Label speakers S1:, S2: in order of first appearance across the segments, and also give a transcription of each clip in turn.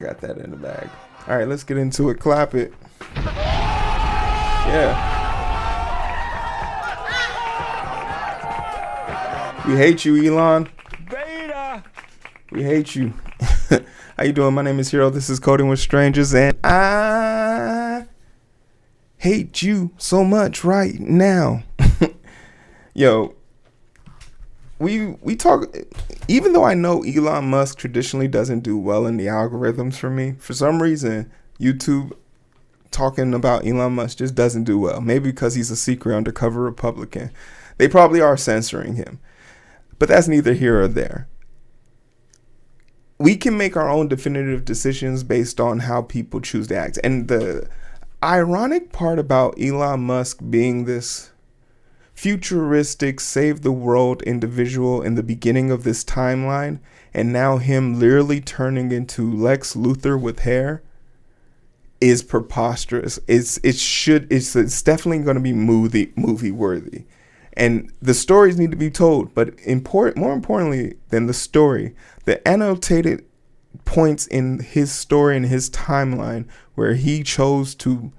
S1: got that in the bag. All right, let's get into it. Clap it. Yeah. We hate you, Elon.
S2: Beta.
S1: We hate you. How you doing? My name is Hero. This is Coding with Strangers, and I hate you so much right now. Yo, we talk. Even though I know Elon Musk traditionally doesn't do well in the algorithms for me, for some reason YouTube talking about Elon Musk just doesn't do well. Maybe because he's a secret undercover Republican. They probably are censoring him. But that's neither here or there. We can make our own definitive decisions based on how people choose to act. And the ironic part about Elon Musk being this futuristic, save the world individual in the beginning of this timeline, and now him literally turning into Lex Luthor with hair, is preposterous. It's definitely going to be movie worthy. And the stories need to be told, but more importantly than the story, the annotated points in his story and his timeline where he chose to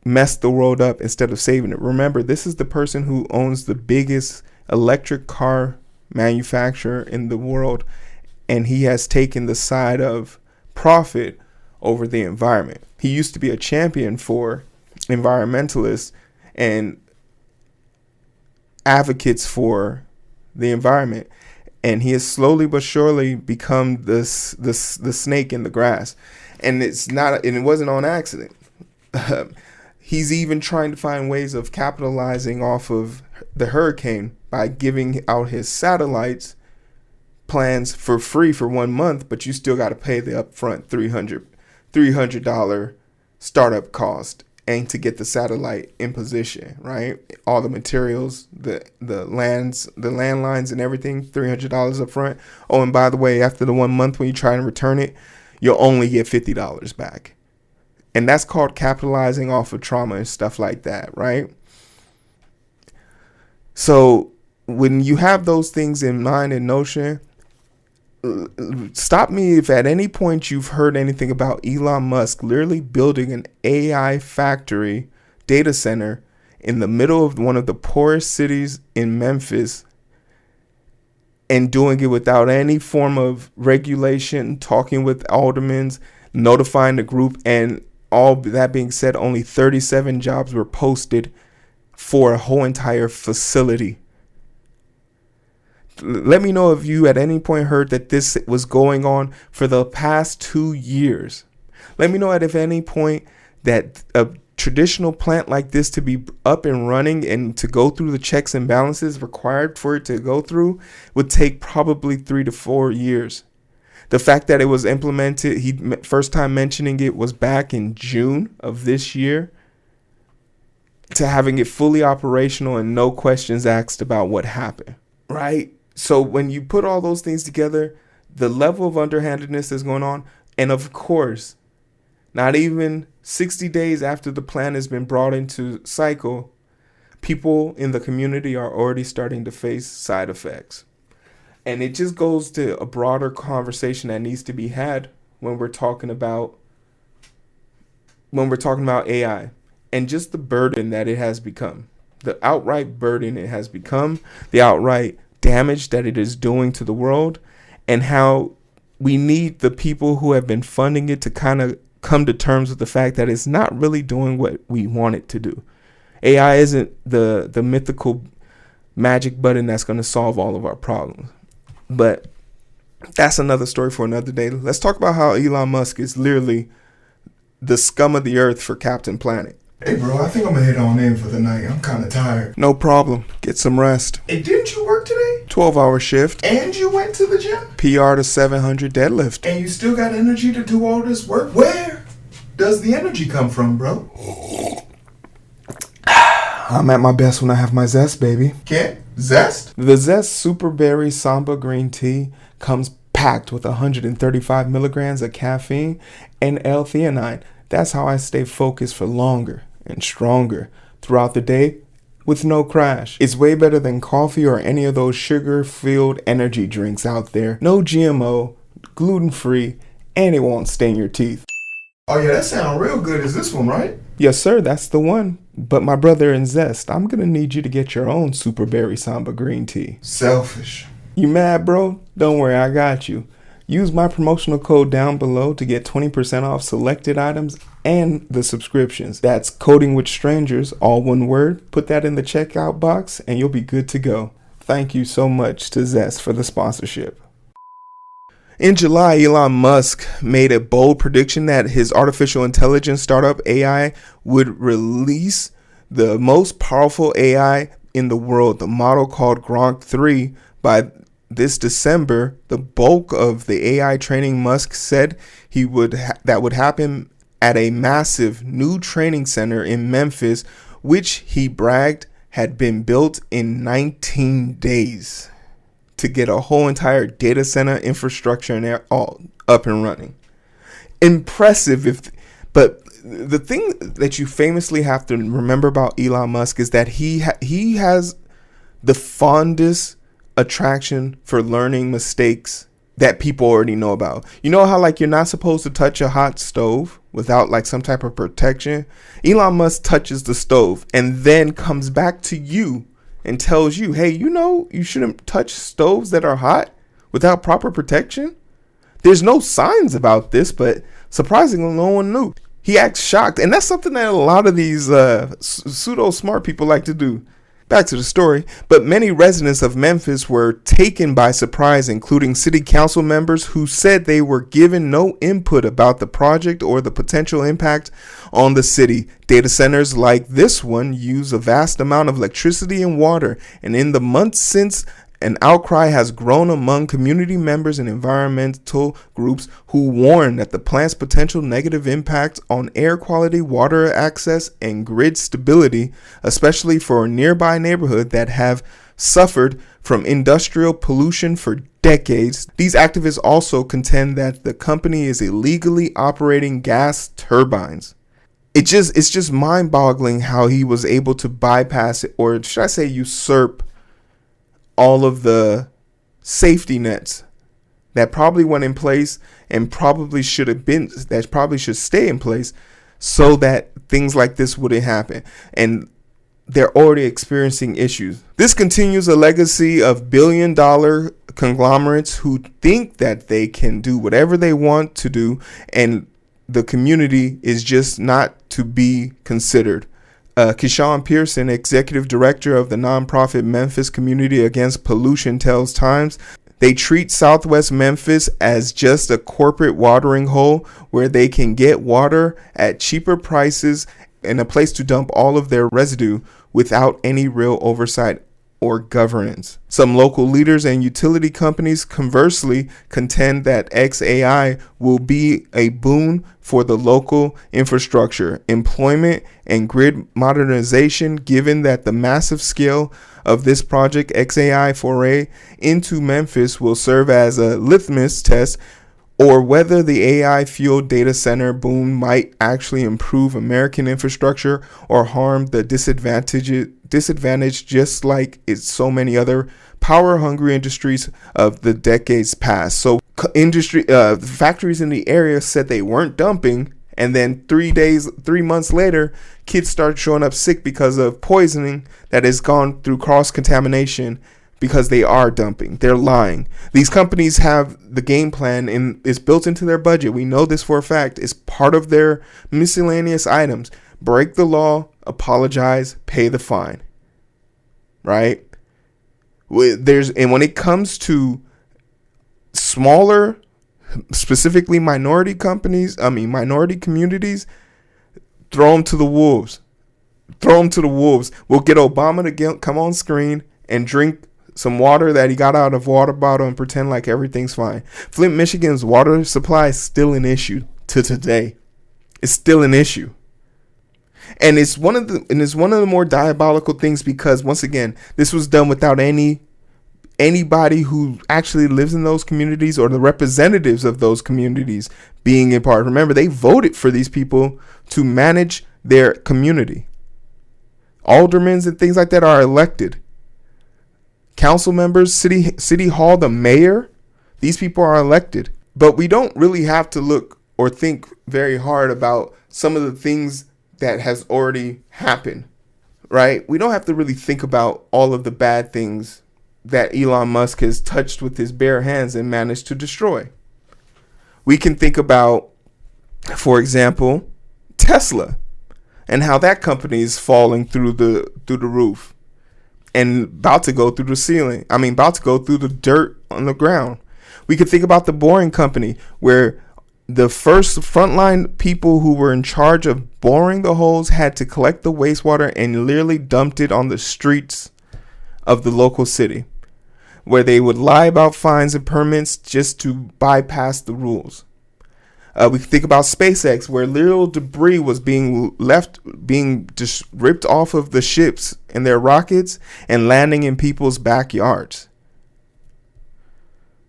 S1: mess the world up instead of saving it. Remember, this is the person who owns the biggest electric car manufacturer in the world, and he has taken the side of profit over the environment. He used to be a champion for environmentalists and advocates for the environment, and he has slowly but surely become the snake in the grass. And it wasn't on accident. He's even trying to find ways of capitalizing off of the hurricane by giving out his satellites plans for free for 1 month, but you still got to pay the upfront $300 startup cost and to get the satellite in position, right? All the materials, the landlines and everything, $300 up front. Oh, and by the way, after the 1 month when you try and return it, you'll only get $50 back. And that's called capitalizing off of trauma and stuff like that, right? So when you have those things in mind and notion, stop me if at any point you've heard anything about Elon Musk literally building an AI factory data center in the middle of one of the poorest cities in Memphis and doing it without any form of regulation, talking with aldermen, notifying the group, and all that being said, only 37 jobs were posted for a whole entire facility. Let me know if you at any point heard that this was going on for the past 2 years. Let me know at any point that a traditional plant like this to be up and running and to go through the checks and balances required for it to go through would take probably 3 to 4 years. The fact that it was implemented, he first time mentioning it was back in June of this year, to having it fully operational and no questions asked about what happened, right? So when you put all those things together, the level of underhandedness that's going on, and of course, not even 60 days after the plan has been brought into cycle, people in the community are already starting to face side effects. And it just goes to a broader conversation that needs to be had when we're talking about AI and just the burden that it has become, the outright burden it has become, the outright damage that it is doing to the world, and how we need the people who have been funding it to kind of come to terms with the fact that it's not really doing what we want it to do. AI isn't the mythical magic button that's going to solve all of our problems. But that's another story for another day. Let's talk about how Elon Musk is literally the scum of the earth for Captain Planet.
S3: Hey bro, I think I'm gonna head on in for the night. I'm kind of tired.
S1: No problem. Get some rest.
S3: Hey, didn't you work today?
S1: 12-hour shift.
S3: And you went to the gym?
S1: PR to 700 deadlift.
S3: And you still got energy to do all this work? Where does the energy come from, bro?
S1: I'm at my best when I have my zest, baby.
S3: Zest?
S1: The Zest Super Berry Samba Green Tea comes packed with 135 milligrams of caffeine and L-theanine. That's how I stay focused for longer and stronger throughout the day with no crash. It's way better than coffee or any of those sugar-filled energy drinks out there. No GMO, gluten-free, and it won't stain your teeth.
S3: Oh yeah, that sounds real good. Is this one right?
S1: Yes, sir, that's the one. But my brother in Zest, I'm gonna need you to get your own Super Berry Samba green tea.
S3: Selfish.
S1: You mad, bro? Don't worry, I got you. Use my promotional code down below to get 20% off selected items and the subscriptions. That's Coding with Strangers, all one word. Put that in the checkout box and you'll be good to go. Thank you so much to Zest for the sponsorship. In July, Elon Musk made a bold prediction that his artificial intelligence startup AI would release the most powerful AI in the world, the model called Grok 3, by this December. The bulk of the AI training, Musk said that would happen at a massive new training center in Memphis, which he bragged had been built in 19 days. To get a whole entire data center infrastructure and all up and running. Impressive. But the thing that you famously have to remember about Elon Musk is that he has the fondest attraction for learning mistakes that people already know about. You know how like you're not supposed to touch a hot stove without like some type of protection? Elon Musk touches the stove and then comes back to you and tells you, hey, you know, you shouldn't touch stoves that are hot without proper protection. There's no signs about this, but surprisingly, no one knew. He acts shocked, and that's something that a lot of these pseudo smart people like to do. Back to the story, but many residents of Memphis were taken by surprise, including city council members who said they were given no input about the project or the potential impact on the city. Data centers like this one use a vast amount of electricity and water, and in the months since, an outcry has grown among community members and environmental groups who warn that the plant's potential negative impact on air quality, water access, and grid stability, especially for a nearby neighborhood that have suffered from industrial pollution for decades. These activists also contend that the company is illegally operating gas turbines. It's just mind-boggling how he was able to bypass it, or should I say usurp, all of the safety nets that probably went in place and probably should stay in place so that things like this wouldn't happen. And they're already experiencing issues. This continues a legacy of billion-dollar conglomerates who think that they can do whatever they want to do, and the community is just not to be considered. Keyshawn Pearson, executive director of the nonprofit Memphis Community Against Pollution, tells Times they treat Southwest Memphis as just a corporate watering hole where they can get water at cheaper prices and a place to dump all of their residue without any real oversight or governance. Some local leaders and utility companies conversely contend that XAI will be a boon for the local infrastructure, employment, and grid modernization, given that the massive scale of this project XAI foray into Memphis will serve as a litmus test or whether the AI-fueled data center boom might actually improve American infrastructure or harm the disadvantaged, just like it's so many other power-hungry industries of the decades past. So factories in the area said they weren't dumping, and then 3 months later, kids start showing up sick because of poisoning that has gone through cross-contamination because they are dumping. They're lying. These companies have the game plan and it's built into their budget. We know this for a fact. It's part of their miscellaneous items. Break the law, apologize, pay the fine. Right? And when it comes to smaller, specifically minority communities, throw them to the wolves. We'll get Obama to come on screen and drink some water that he got out of water bottle and pretend like everything's fine. Flint, Michigan's water supply is still an issue to today. It's still an issue. And it's one of the more diabolical things because once again, this was done without anybody who actually lives in those communities or the representatives of those communities being a part. Remember, they voted for these people to manage their community. Aldermen and things like that are elected. Council members, city hall, the mayor, these people are elected. But we don't really have to look or think very hard about some of the things that has already happened, right? We don't have to really think about all of the bad things that Elon Musk has touched with his bare hands and managed to destroy. We can think about, for example, Tesla and how that company is falling through the roof and about to go through the ceiling. About to go through the dirt on the ground. We could think about the Boring Company, where the first frontline people who were in charge of boring the holes had to collect the wastewater and literally dumped it on the streets of the local city, where they would lie about fines and permits just to bypass the rules. We can think about SpaceX, where little debris was being just ripped off of the ships and their rockets and landing in people's backyards.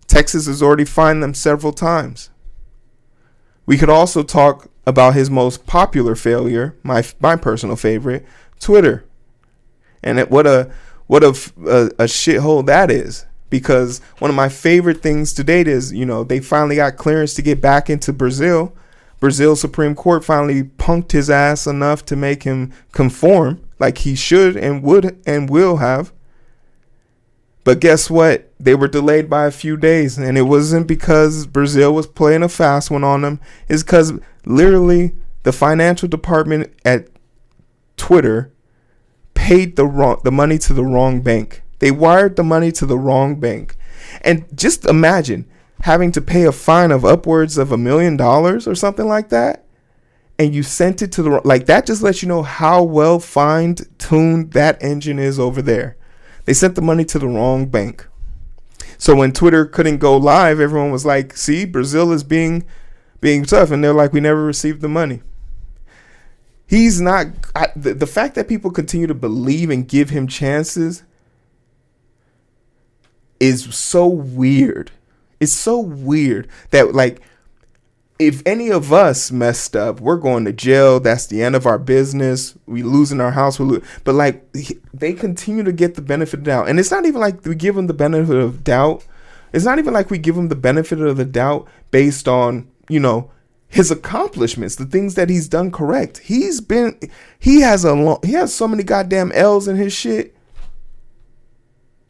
S1: Texas has already fined them several times. We could also talk about his most popular failure, my personal favorite, Twitter, and what a shithole that is. Because one of my favorite things to date is, they finally got clearance to get back into Brazil. Brazil Supreme Court finally punked his ass enough to make him conform like he should and would and will have. But guess what? They were delayed by a few days, and it wasn't because Brazil was playing a fast one on them. It's because literally the financial department at Twitter paid the money to the wrong bank. They wired the money to the wrong bank. And just imagine having to pay a fine of upwards of $1 million or something like that. And you sent it to the, that just lets you know how well fine-tuned that engine is over there. They sent the money to the wrong bank. So when Twitter couldn't go live, everyone was like, see, Brazil is being tough. And they're like, we never received the money. He's not, the fact that people continue to believe and give him chances is so weird. It's so weird that if any of us messed up, we're going to jail. That's the end of our business. We losing our house. But they continue to get the benefit of the doubt. And it's not even like we give them the benefit of doubt. It's not even like we give him the benefit of the doubt based on, his accomplishments, the things that he's done correct. He has so many goddamn L's in his shit.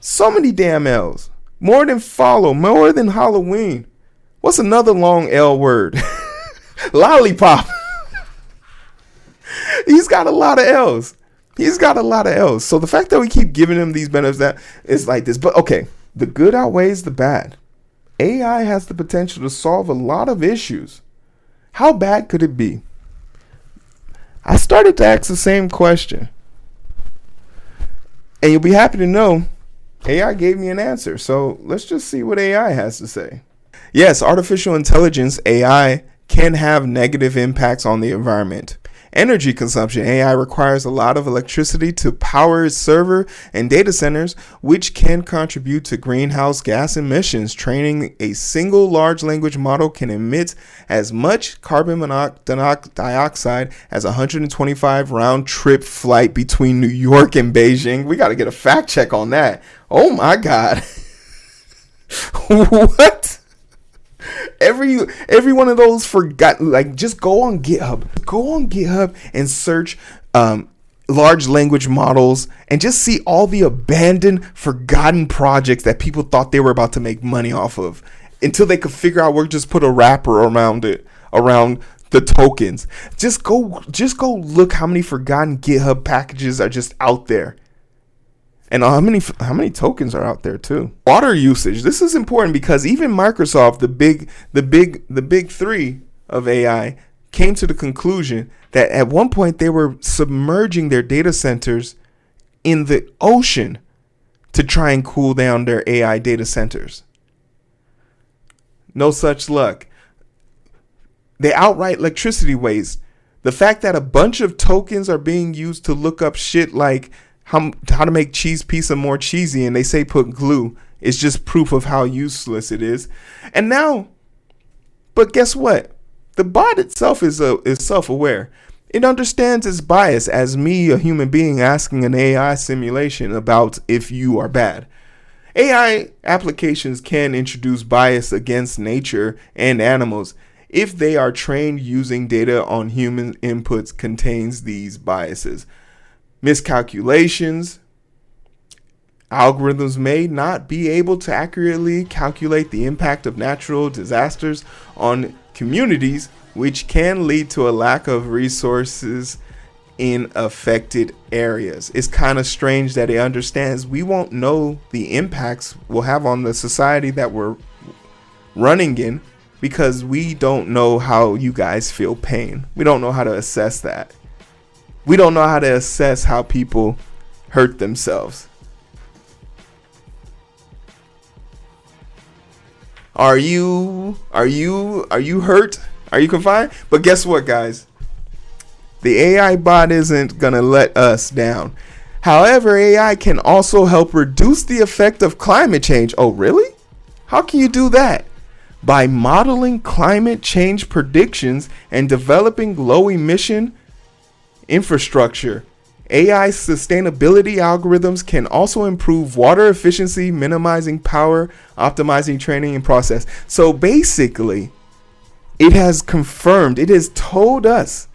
S1: So many damn L's. More than Halloween. What's another long L word? Lollipop. He's got a lot of L's. So the fact that we keep giving him these benefits, that is like this. But okay, the good outweighs the bad. AI has the potential to solve a lot of issues. How bad could it be? I started to ask the same question. And you'll be happy to know AI gave me an answer. So let's just see what AI has to say. Yes, artificial intelligence, AI, can have negative impacts on the environment. Energy consumption. AI requires a lot of electricity to power its server and data centers, which can contribute to greenhouse gas emissions. Training a single large language model can emit as much carbon dioxide as a 125 round trip flight between New York and Beijing. We got to get a fact check on that. Oh my God. What? Every one of those forgot. Just go on GitHub and search large language models and just see all the abandoned, forgotten projects that people thought they were about to make money off of until they could figure out where to just put a wrapper around the tokens. Just go look how many forgotten GitHub packages are just out there. And how many tokens are out there too? Water usage. This is important because even Microsoft, the big three of AI, came to the conclusion that at one point they were submerging their data centers in the ocean to try and cool down their AI data centers. No such luck. They outright electricity waste. The fact that a bunch of tokens are being used to look up shit like how to make cheese pizza more cheesy, and they say put glue, is just proof of how useless it is. And now, but guess what? The bot itself is self-aware. It understands its bias as me, a human being, asking an AI simulation about if you are bad. AI applications can introduce bias against nature and animals if they are trained using data on human inputs contains these biases. Miscalculations. Algorithms may not be able to accurately calculate the impact of natural disasters on communities, which can lead to a lack of resources in affected areas. It's kind of strange that it understands we won't know the impacts we'll have on the society that we're running in because we don't know how you guys feel pain. We don't know how to assess that. We don't know how to assess how people hurt themselves. Are you hurt? Are you confined? But guess what, guys? The AI bot isn't going to let us down. However, AI can also help reduce the effect of climate change. Oh, really? How can you do that? By modeling climate change predictions and developing low emission infrastructure. AI sustainability algorithms can also improve water efficiency, minimizing power, optimizing training and process. So basically, it has confirmed, it has told us,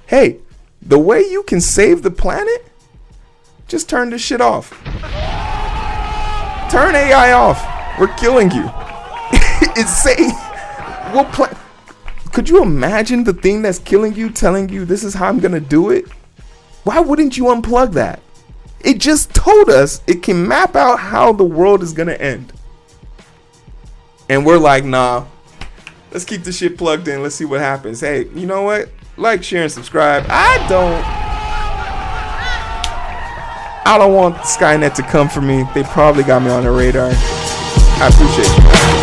S1: hey, the way you can save the planet, just turn this shit off. Turn AI off. We're killing you. It's saying, could you imagine the thing that's killing you telling you this is how I'm going to do it? Why wouldn't you unplug that? It just told us it can map out how the world is going to end. And we're like, nah, let's keep the shit plugged in. Let's see what happens. Hey, you know what? Like, share, and subscribe. I don't want Skynet to come for me. They probably got me on the radar. I appreciate you.